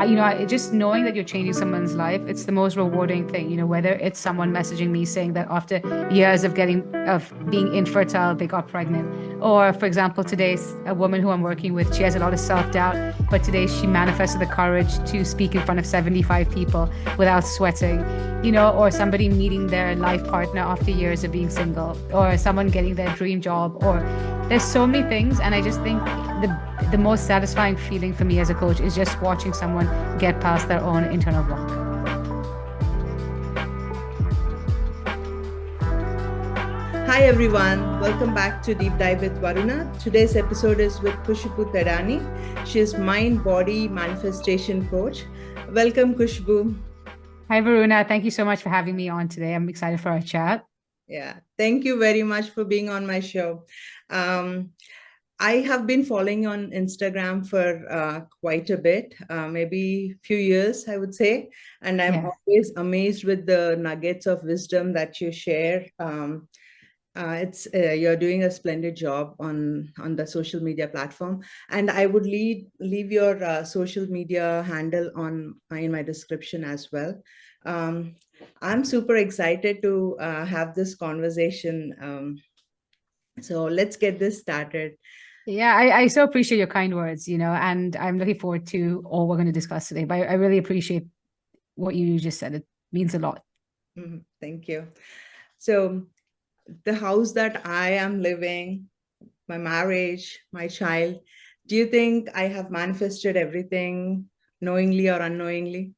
just knowing that you're changing someone's life, it's the most rewarding thing. Whether it's someone messaging me saying that after years of being infertile, they got pregnant, or for example, today's a woman who I'm working with, she has a lot of self-doubt, but today she manifested the courage to speak in front of 75 people without sweating, or somebody meeting their life partner after years of being single, or someone getting their dream job, or there's so many things. And I just think the most satisfying feeling for me as a coach is just watching someone get past their own internal block. Hi everyone, welcome back to Deep Dive with Varuna. Today's episode is with Khushbu Thadani. She is mind body manifestation coach. Welcome, Khushbu. Hi, Varuna. Thank you so much for having me on today. I'm excited for our chat. Yeah, thank you very much for being on my show. I have been following on Instagram for quite a bit, maybe a few years, I would say. And I'm Yeah. always amazed with the nuggets of wisdom that you share. It's You're doing a splendid job on the social media platform, and I would leave your social media handle on in my description as well. Um, I'm super excited to have this conversation. So let's get this started. Yeah, I so appreciate your kind words, and I'm looking forward to all we're going to discuss today. But I really appreciate what you just said. It means a lot. Thank you. So the house that I am living, my marriage, my child, do you think I have manifested everything knowingly or unknowingly?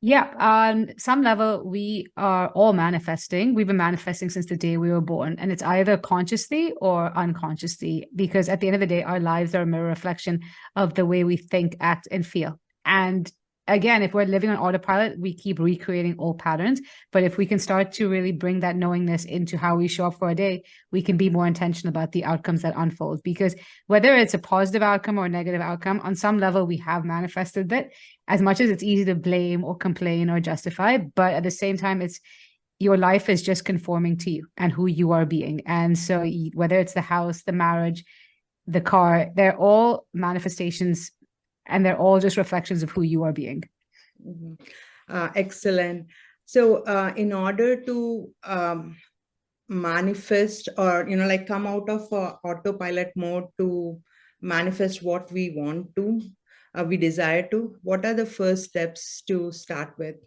Yeah, on some level, we are all manifesting. We've been manifesting since the day we were born, and it's either consciously or unconsciously, because at the end of the day, our lives are a mirror reflection of the way we think, act, and feel. And again, if we're living on autopilot, we keep recreating old patterns. But if we can start to really bring that knowingness into how we show up for a day, we can be more intentional about the outcomes that unfold. Because whether it's a positive outcome or a negative outcome, on some level, we have manifested it, as much as it's easy to blame or complain or justify, but at the same time, it's your life is just conforming to you and who you are being. And so whether it's the house, the marriage, the car, they're all manifestations, and they're all just reflections of who you are being. Mhm. Excellent. So, in order to manifest, or like come out of autopilot mode to manifest what we want to, we desire to, what are the first steps to start with?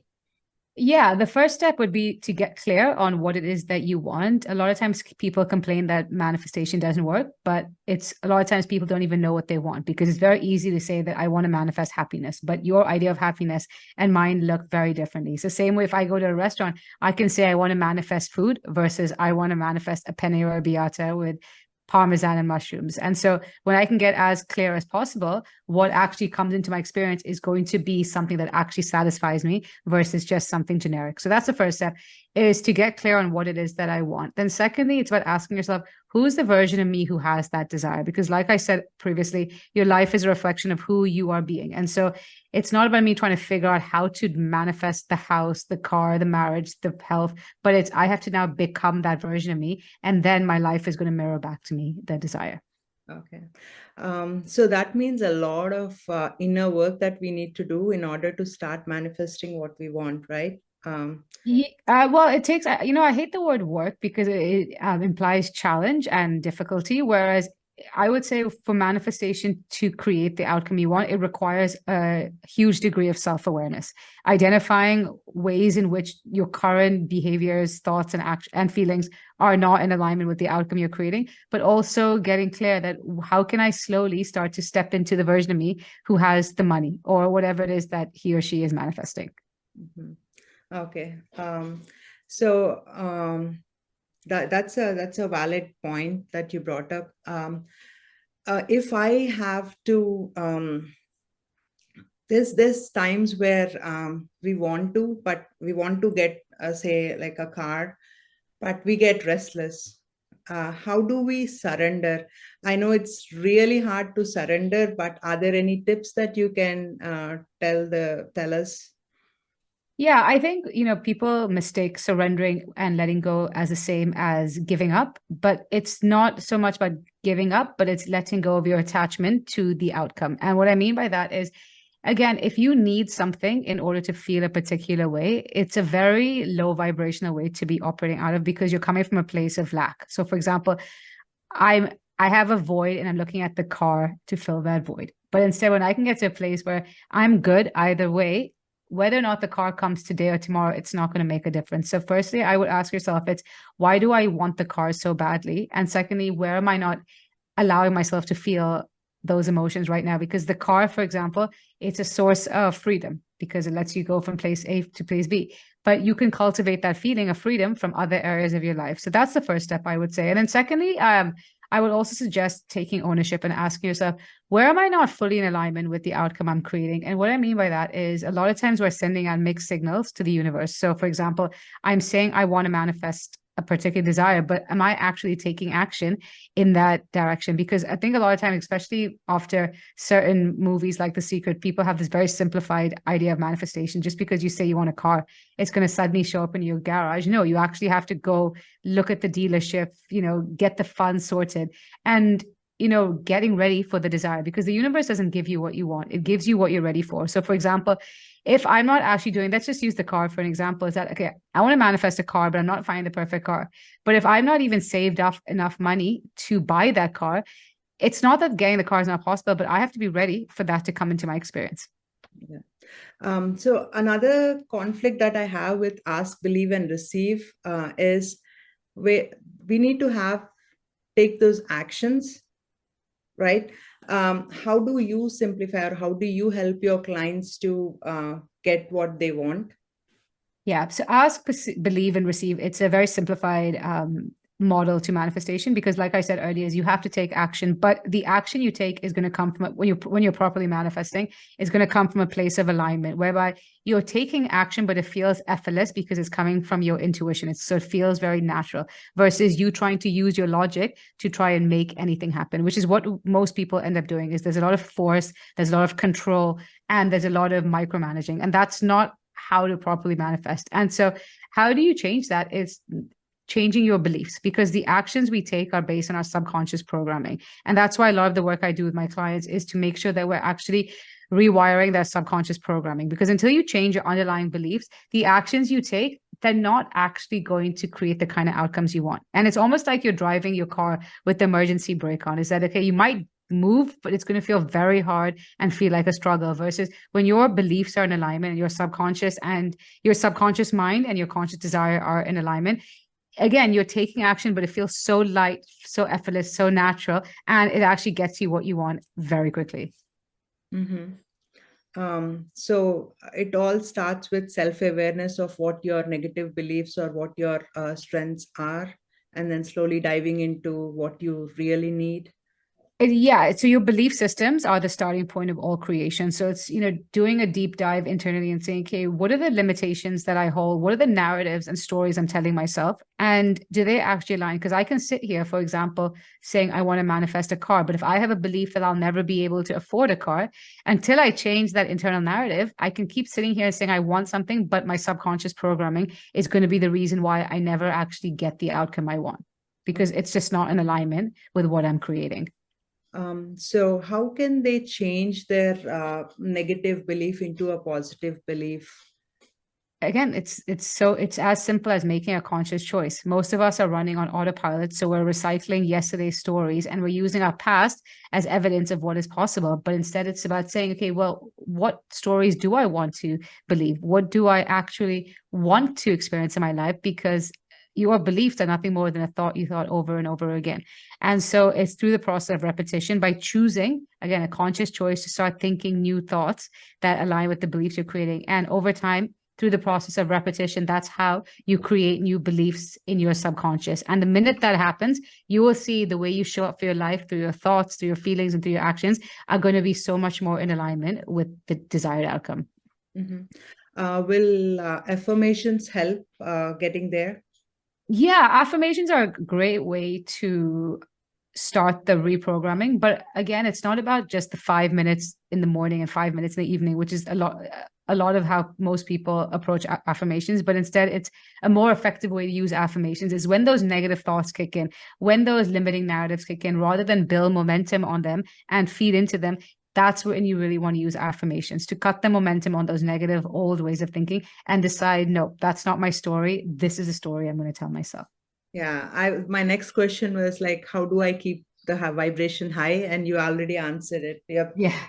Yeah, the first step would be to get clear on what it is that you want. A lot of times people complain that manifestation doesn't work, but it's a lot of times people don't even know what they want, because it's very easy to say that I want to manifest happiness, but your idea of happiness and mine look very differently. So same way, if I go to a restaurant, I can say I want to manifest food versus I want to manifest a penne arrabbiata with parmesan and mushrooms. And so when I can get as clear as possible, what actually comes into my experience is going to be something that actually satisfies me versus just something generic. So that's the first step, is to get clear on what it is that I want. Then secondly, it's about asking yourself, who's the version of me who has that desire? Because like I said previously, your life is a reflection of who you are being. And so it's not about me trying to figure out how to manifest the house, the car, the marriage, the health, but it's I have to now become that version of me. And then my life is going to mirror back to me the desire. Okay. So that means a lot of inner work that we need to do in order to start manifesting what we want, right? Well, it takes, I hate the word work because it implies challenge and difficulty. Whereas I would say for manifestation to create the outcome you want, it requires a huge degree of self-awareness, identifying ways in which your current behaviors, thoughts, and act and feelings are not in alignment with the outcome you're creating, but also getting clear that how can I slowly start to step into the version of me who has the money or whatever it is that he or she is manifesting. Mhm. Okay. So that's a valid point that you brought up. If I have to, there's times where we want to get say like a car, but we get restless. How do we surrender? I know it's really hard to surrender, but are there any tips that you can tell us? Yeah, I think, people mistake surrendering and letting go as the same as giving up, but it's not so much about giving up, but it's letting go of your attachment to the outcome. And what I mean by that is, again, if you need something in order to feel a particular way, it's a very low vibrational way to be operating out of because you're coming from a place of lack. So, for example, I'm I have a void and I'm looking at the car to fill that void. But instead, when I can get to a place where I'm good either way, whether or not the car comes today or tomorrow, it's not going to make a difference. So, firstly, I would ask yourself, it's why do I want the car so badly? And secondly, where am I not allowing myself to feel those emotions right now? Because the car, for example, it's a source of freedom because it lets you go from place A to place B. But you can cultivate that feeling of freedom from other areas of your life. So that's the first step, I would say. And then secondly, I would also suggest taking ownership and asking yourself, where am I not fully in alignment with the outcome I'm creating? And what I mean by that is a lot of times we're sending out mixed signals to the universe. So, for example, I'm saying I want to manifest a particular desire, but am I actually taking action in that direction? Because I think a lot of times, especially after certain movies like The Secret, people have this very simplified idea of manifestation. Just because you say you want a car, it's going to suddenly show up in your garage. No, you actually have to go look at the dealership, get the funds sorted and getting ready for the desire, because the universe doesn't give you what you want. It gives you what you're ready for. So, for example, if I'm not actually doing, let's just use the car for an example, is that, okay, I want to manifest a car, but I'm not finding the perfect car. But if I'm not even saved up enough money to buy that car, it's not that getting the car is not possible, but I have to be ready for that to come into my experience. Yeah. So another conflict that I have with ask, believe, and receive is we need to take those actions, right? How do you simplify, or how do you help your clients to get what they want? Yeah. So ask, believe, and receive. It's a very simplified model to manifestation because, like I said earlier, is you have to take action, but the action you take is going to come from when you're properly manifesting, is going to come from a place of alignment whereby you're taking action, but it feels effortless because it's coming from your intuition. So it feels very natural versus you trying to use your logic to try and make anything happen, which is what most people end up doing. Is there's a lot of force, there's a lot of control, and there's a lot of micromanaging, and that's not how to properly manifest. And so how do you change that? Is changing your beliefs, because the actions we take are based on our subconscious programming. And that's why a lot of the work I do with my clients is to make sure that we're actually rewiring their subconscious programming, because until you change your underlying beliefs, the actions you take, they're not actually going to create the kind of outcomes you want. And it's almost like you're driving your car with the emergency brake on. Is that, okay, you might move, but it's going to feel very hard and feel like a struggle, versus when your beliefs are in alignment and your subconscious mind and your conscious desire are in alignment, again, you're taking action, but it feels so light, so effortless, so natural, and it actually gets you what you want very quickly. Mm-hmm. So it all starts with self-awareness of what your negative beliefs or what your strengths are, and then slowly diving into what you really need. Yeah, so your belief systems are the starting point of all creation. So it's, doing a deep dive internally and saying, okay, what are the limitations that I hold? What are the narratives and stories I'm telling myself? And do they actually align? Because I can sit here, for example, saying I want to manifest a car, but if I have a belief that I'll never be able to afford a car, until I change that internal narrative, I can keep sitting here saying I want something, but my subconscious programming is going to be the reason why I never actually get the outcome I want, because it's just not in alignment with what I'm creating. So how can they change their negative belief into a positive belief? Again, it's as simple as making a conscious choice. Most of us are running on autopilot, so we're recycling yesterday's stories and we're using our past as evidence of what is possible. But instead, it's about saying, okay, well, what stories do I want to believe? What do I actually want to experience in my life? Because your beliefs are nothing more than a thought you thought over and over again. And so it's through the process of repetition, by choosing, again, a conscious choice to start thinking new thoughts that align with the beliefs you're creating. And over time, through the process of repetition, that's how you create new beliefs in your subconscious. And the minute that happens, you will see the way you show up for your life, through your thoughts, through your feelings, and through your actions, are going to be so much more in alignment with the desired outcome. Mm-hmm. Will affirmations help getting there? Yeah, affirmations are a great way to start the reprogramming. But again, it's not about just the 5 minutes in the morning and 5 minutes in the evening, which is a lot of how most people approach affirmations. But instead, it's a more effective way to use affirmations is when those negative thoughts kick in, when those limiting narratives kick in, rather than build momentum on them and feed into them, that's when you really want to use affirmations to cut the momentum on those negative old ways of thinking and decide, no, that's not my story. This is a story I'm going to tell myself. Yeah, my next question was like, how do I keep the vibration high? And you already answered it. Yep. Yeah.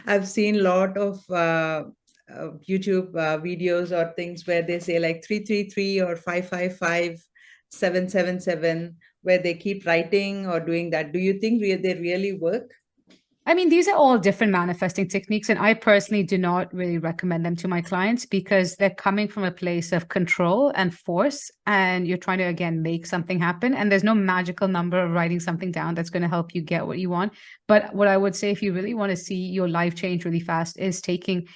I've seen a lot of YouTube videos or things where they say like 333 or 555 777, where they keep writing or doing that. Do you think they really work? I mean, these are all different manifesting techniques, and I personally do not really recommend them to my clients because they're coming from a place of control and force, and you're trying to, again, make something happen. And there's no magical number of writing something down that's going to help you get what you want. But what I would say, if you really want to see your life change really fast, is taking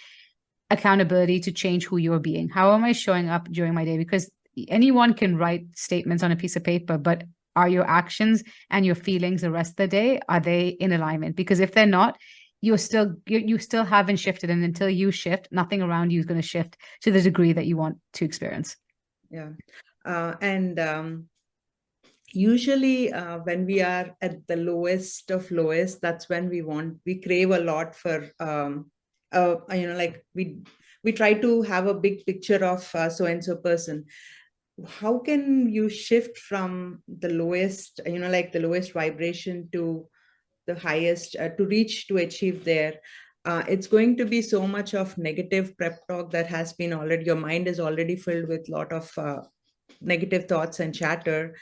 accountability to change who you're being. How am I showing up during my day? Because anyone can write statements on a piece of paper, but are your actions and your feelings the rest of the day, are they in alignment? Because if they're not, you still haven't shifted, and until you shift, nothing around you is going to shift to the degree that you want to experience. Yeah. And usually when we are at the lowest of lowest, that's when we crave a lot for like we try to have a big picture of so and so person. How can you shift from the lowest, like the lowest vibration to the highest, to achieve there? It's going to be so much of negative prep talk that has been already, your mind is already filled with a lot of negative thoughts and chatter.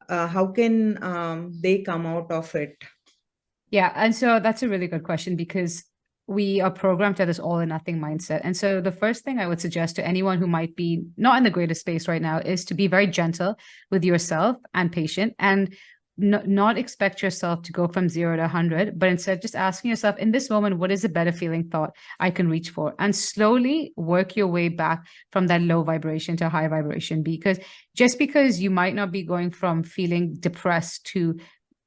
How can they come out of it? Yeah. And so that's a really good question, because we are programmed to have this all or nothing mindset. And so the first thing I would suggest to anyone who might be not in the greatest space right now is to be very gentle with yourself and patient, and not expect yourself to go from 0 to 100, but instead just asking yourself, in this moment, what is a better feeling thought I can reach for? And slowly work your way back from that low vibration to high vibration. Because just because you might not be going from feeling depressed to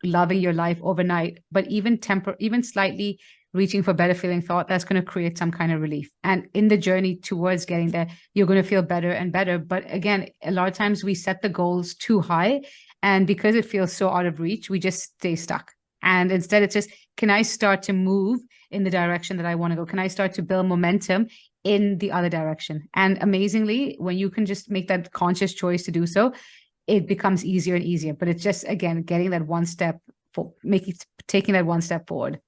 loving your life overnight, but even slightly reaching for better feeling thought, that's going to create some kind of relief. And in the journey towards getting there, you're going to feel better and better. But again, a lot of times we set the goals too high, and because it feels so out of reach, we just stay stuck. And instead, it's just, can I start to move in the direction that I want to go? Can I start to build momentum in the other direction? And amazingly, when you can just make that conscious choice to do so, it becomes easier and easier. But it's just, again, getting that one step for taking that one step forward.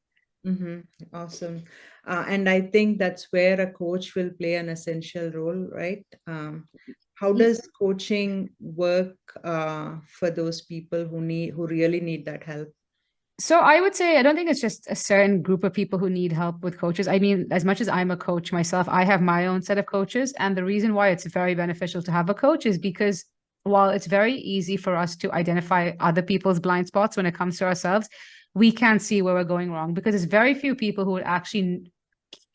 Mm-hmm. Awesome. And I think that's where a coach will play an essential role, right? How does coaching work for those people who really need that help? So I would say, I don't think it's just a certain group of people who need help with coaches. I mean, as much as I'm a coach myself, I have my own set of coaches. And the reason why it's very beneficial to have a coach is because while it's very easy for us to identify other people's blind spots when it comes to ourselves, we can't see where we're going wrong, because there's very few people who would actually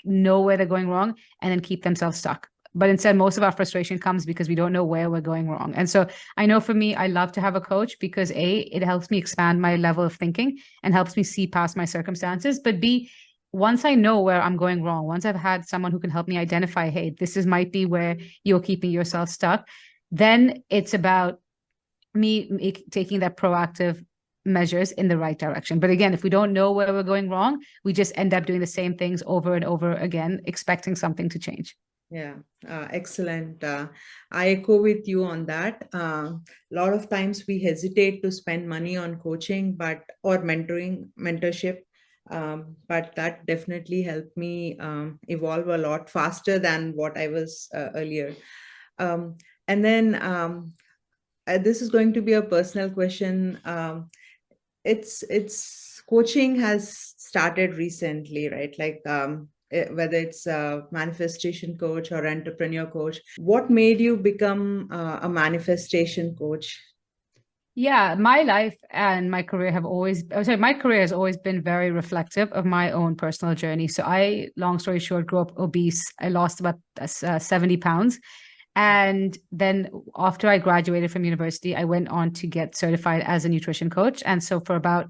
know where they're going wrong and then keep themselves stuck. But instead, most of our frustration comes because we don't know where we're going wrong. And so I know for me, I love to have a coach because A, it helps me expand my level of thinking and helps me see past my circumstances. But B, once I know where I'm going wrong, once I've had someone who can help me identify, hey, might be where you're keeping yourself stuck, then it's about me taking that proactive measures in the right direction. But again, if we don't know where we're going wrong, we just end up doing the same things over and over again, expecting something to change. Yeah, excellent. I echo with you on that. A lot of times we hesitate to spend money on coaching, or mentorship, but that definitely helped me evolve a lot faster than what I was earlier. And then this is going to be a personal question. It's coaching has started recently, right? Like whether it's a manifestation coach or entrepreneur coach. What made you become a manifestation coach? Yeah, my life and my career my career has always been very reflective of my own personal journey. So long story short, grew up obese. I lost about 70 pounds. And then after I graduated from university, I went on to get certified as a nutrition coach. And so for about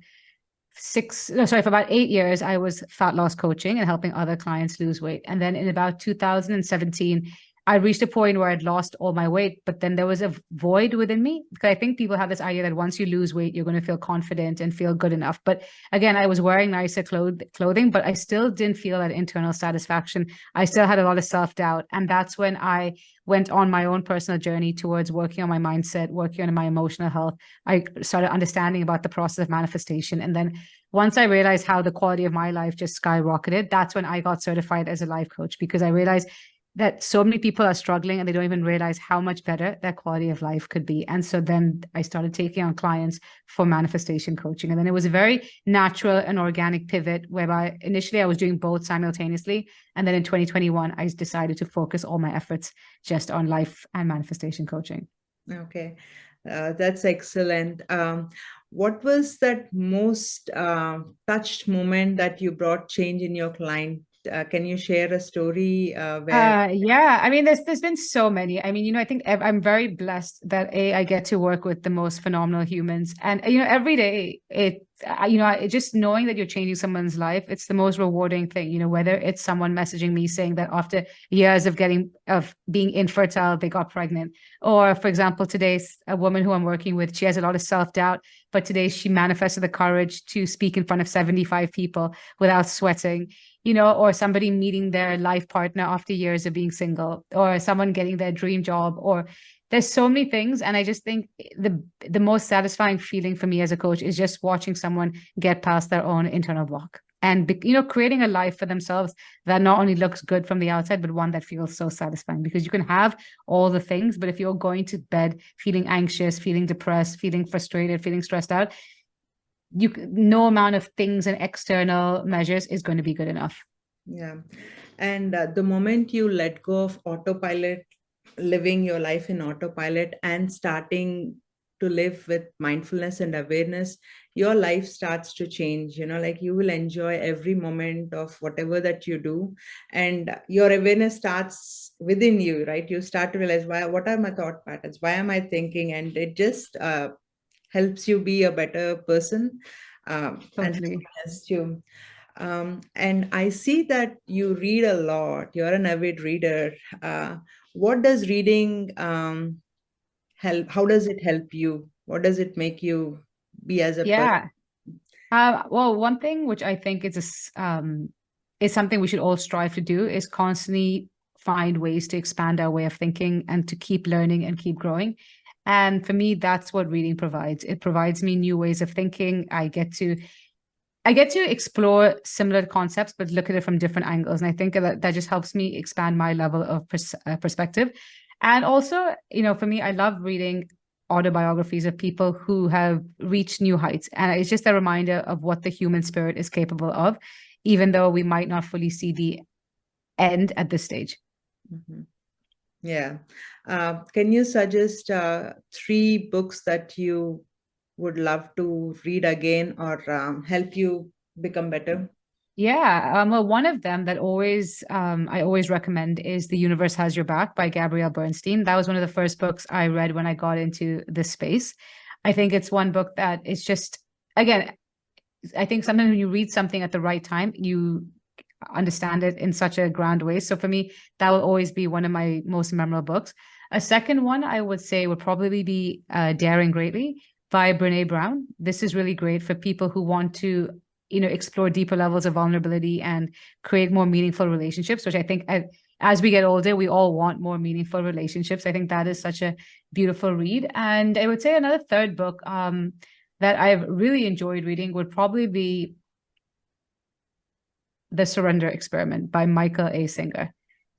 8 years, I was fat loss coaching and helping other clients lose weight. And then in about 2017, I reached a point where I'd lost all my weight, but then there was a void within me. Because I think people have this idea that once you lose weight, you're going to feel confident and feel good enough. But again, I was wearing nicer clothing, but I still didn't feel that internal satisfaction. I still had a lot of self-doubt. And that's when I went on my own personal journey towards working on my mindset, working on my emotional health. I started understanding about the process of manifestation. And then once I realized how the quality of my life just skyrocketed, that's when I got certified as a life coach, because I realized that so many people are struggling and they don't even realize how much better their quality of life could be. And so then I started taking on clients for manifestation coaching. And then it was a very natural and organic pivot whereby initially I was doing both simultaneously. And then in 2021, I decided to focus all my efforts just on life and manifestation coaching. Okay, that's excellent. What was that most touched moment that you brought change in your client? Can you share a story where? Yeah, I mean, there's been so many. I mean, I think I'm very blessed that I get to work with the most phenomenal humans, and every day just knowing that you're changing someone's life, it's the most rewarding thing. Whether it's someone messaging me saying that after years of being infertile, they got pregnant, or for example, today's a woman who I'm working with, she has a lot of self-doubt, but today she manifested the courage to speak in front of 75 people without sweating. Or somebody meeting their life partner after years of being single, or someone getting their dream job, or there's so many things. And I just think the most satisfying feeling for me as a coach is just watching someone get past their own internal block and, creating a life for themselves that not only looks good from the outside, but one that feels so satisfying. Because you can have all the things, but if you're going to bed feeling anxious, feeling depressed, feeling frustrated, feeling stressed out, no amount of things and external measures is going to be good enough. Yeah. And the moment you let go of autopilot, living your life in autopilot and starting to live with mindfulness and awareness, your life starts to change. Like you will enjoy every moment of whatever that you do, and your awareness starts within you, right? You start to realize, what are my thought patterns? Why am I thinking? And it just helps you be a better person, and Totally. happiness too. And I see that you read a lot. You're an avid reader. What does reading help? How does it help you? What does it make you be as a person? Yeah. Well, one thing which I think is something we should all strive to do is constantly find ways to expand our way of thinking and to keep learning and keep growing. And for me, that's what reading provides. It provides me new ways of thinking. I get to explore similar concepts, but look at it from different angles. And I think that just helps me expand my level of perspective. And also, for me, I love reading autobiographies of people who have reached new heights. And it's just a reminder of what the human spirit is capable of, even though we might not fully see the end at this stage. Mm-hmm. Yeah. Can you suggest 3 books that you would love to read again or help you become better? Yeah, well, one of them that I always recommend is The Universe Has Your Back by Gabrielle Bernstein. That was one of the first books I read when I got into this space. I think it's one book that is just, again, I think sometimes when you read something at the right time, you understand it in such a grand way. So for me, that will always be one of my most memorable books. A second one I would say would probably be Daring Greatly by Brene Brown. This is really great for people who want to, explore deeper levels of vulnerability and create more meaningful relationships, which I think as we get older, we all want more meaningful relationships. I think that is such a beautiful read. And I would say another third book that I've really enjoyed reading would probably be The Surrender Experiment by Michael A. Singer.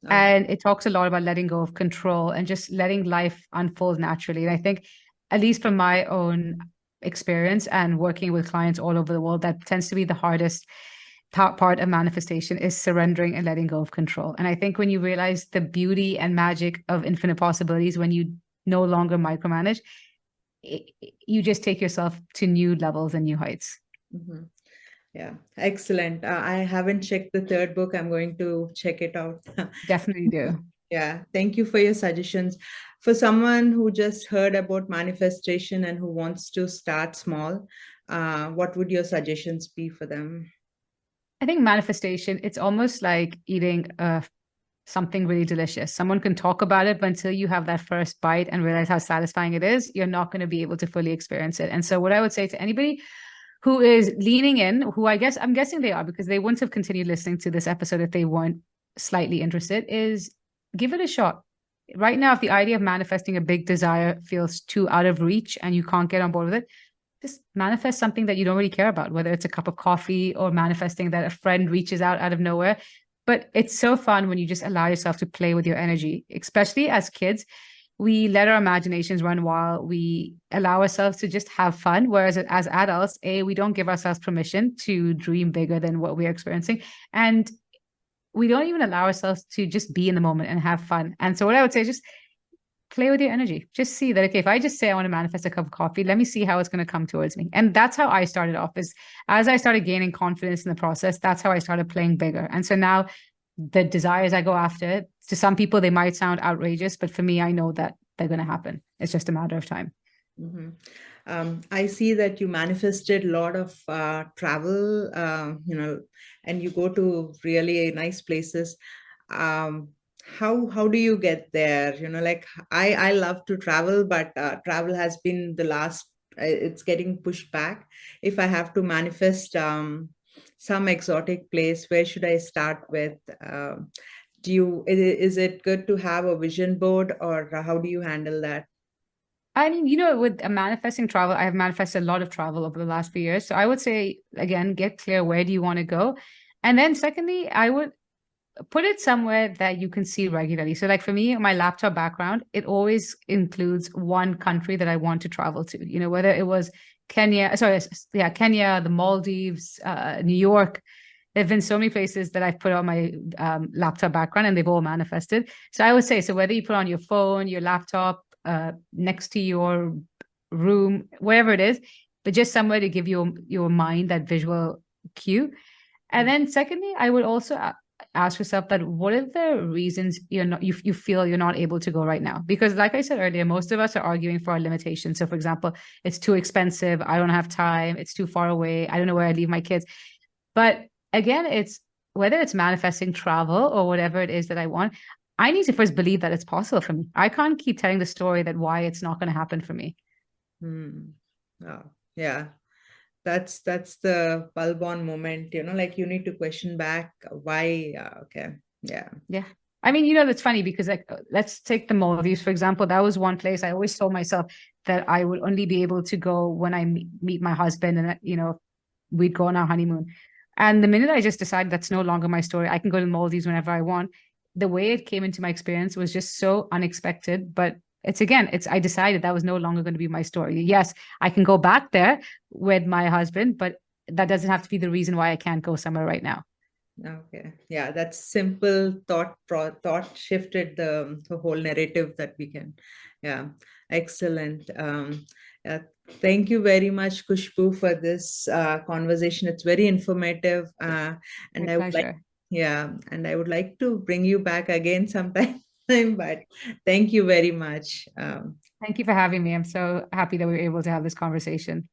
And it talks a lot about letting go of control and just letting life unfold naturally. And I think, at least from my own experience and working with clients all over the world, that tends to be the hardest part of manifestation is surrendering and letting go of control. And I think when you realize the beauty and magic of infinite possibilities, when you no longer micromanage, you just take yourself to new levels and new heights. Mm-hmm. Yeah, excellent. I haven't checked the third book. I'm going to check it out. Definitely do. Yeah, thank you for your suggestions. For someone who just heard about manifestation and who wants to start small, what would your suggestions be for them? I think manifestation, it's almost like eating a something really delicious. Someone can talk about it, but until you have that first bite and realize how satisfying it is, you're not going to be able to fully experience it. And so, what I would say to anybody who is leaning in, who I'm guessing they are, because they wouldn't have continued listening to this episode if they weren't slightly interested, is give it a shot. Right now, if the idea of manifesting a big desire feels too out of reach and you can't get on board with it, just manifest something that you don't really care about, whether it's a cup of coffee or manifesting that a friend reaches out of nowhere. But it's so fun when you just allow yourself to play with your energy, especially as kids. We let our imaginations run wild. We allow ourselves to just have fun. Whereas as adults, we don't give ourselves permission to dream bigger than what we're experiencing. And we don't even allow ourselves to just be in the moment and have fun. And so what I would say is just play with your energy. Just see that, okay, if I just say I want to manifest a cup of coffee, let me see how it's going to come towards me. And that's how I started off, is as I started gaining confidence in the process, that's how I started playing bigger. And so now the desires I go after, to some people, they might sound outrageous, but for me, I know that they're going to happen. It's just a matter of time. Mm-hmm. I see that you manifested a lot of travel, and you go to really nice places. How do you get there? Like I love to travel, but travel has been the last. It's getting pushed back. If I have to manifest some exotic place, where should I start with? Is it good to have a vision board, or how do you handle that? I mean, with manifesting travel, I have manifested a lot of travel over the last few years. So I would say, again, get clear, where do you want to go? And then secondly, I would put it somewhere that you can see regularly. So like for me, my laptop background, it always includes one country that I want to travel to, whether it was Kenya, the Maldives, New York. There have been so many places that I've put on my laptop background and they've all manifested. So I would say, so whether you put on your phone, your laptop, next to your room, wherever it is, but just somewhere to give your mind that visual cue. And then secondly, I would also ask yourself that what are the reasons you feel you're not able to go right now? Because like I said earlier, most of us are arguing for our limitations. So for example, it's too expensive, I don't have time, it's too far away, I don't know where I leave my kids. But again, it's whether it's manifesting travel or whatever it is that I want, I need to first believe that it's possible for me. I can't keep telling the story that why it's not going to happen for me. Oh, yeah. That's the bulb on moment, like you need to question back why. Okay. Yeah. Yeah. I mean, that's funny because like let's take the Maldives, for example. That was one place I always told myself that I would only be able to go when I meet my husband and, we'd go on our honeymoon. And the minute I just decided that's no longer my story, I can go to the Maldives whenever I want. The way it came into my experience was just so unexpected, but I decided that was no longer going to be my story. Yes, I can go back there with my husband, but that doesn't have to be the reason why I can't go somewhere right now. Okay. Yeah, that simple thought shifted the whole narrative that we can. Yeah, excellent. Thank you very much, Khushbu, for this conversation. It's very informative, and My I would like, pleasure. yeah, and I would like to bring you back again sometime. But thank you very much. Thank you for having me. I'm so happy that we were able to have this conversation.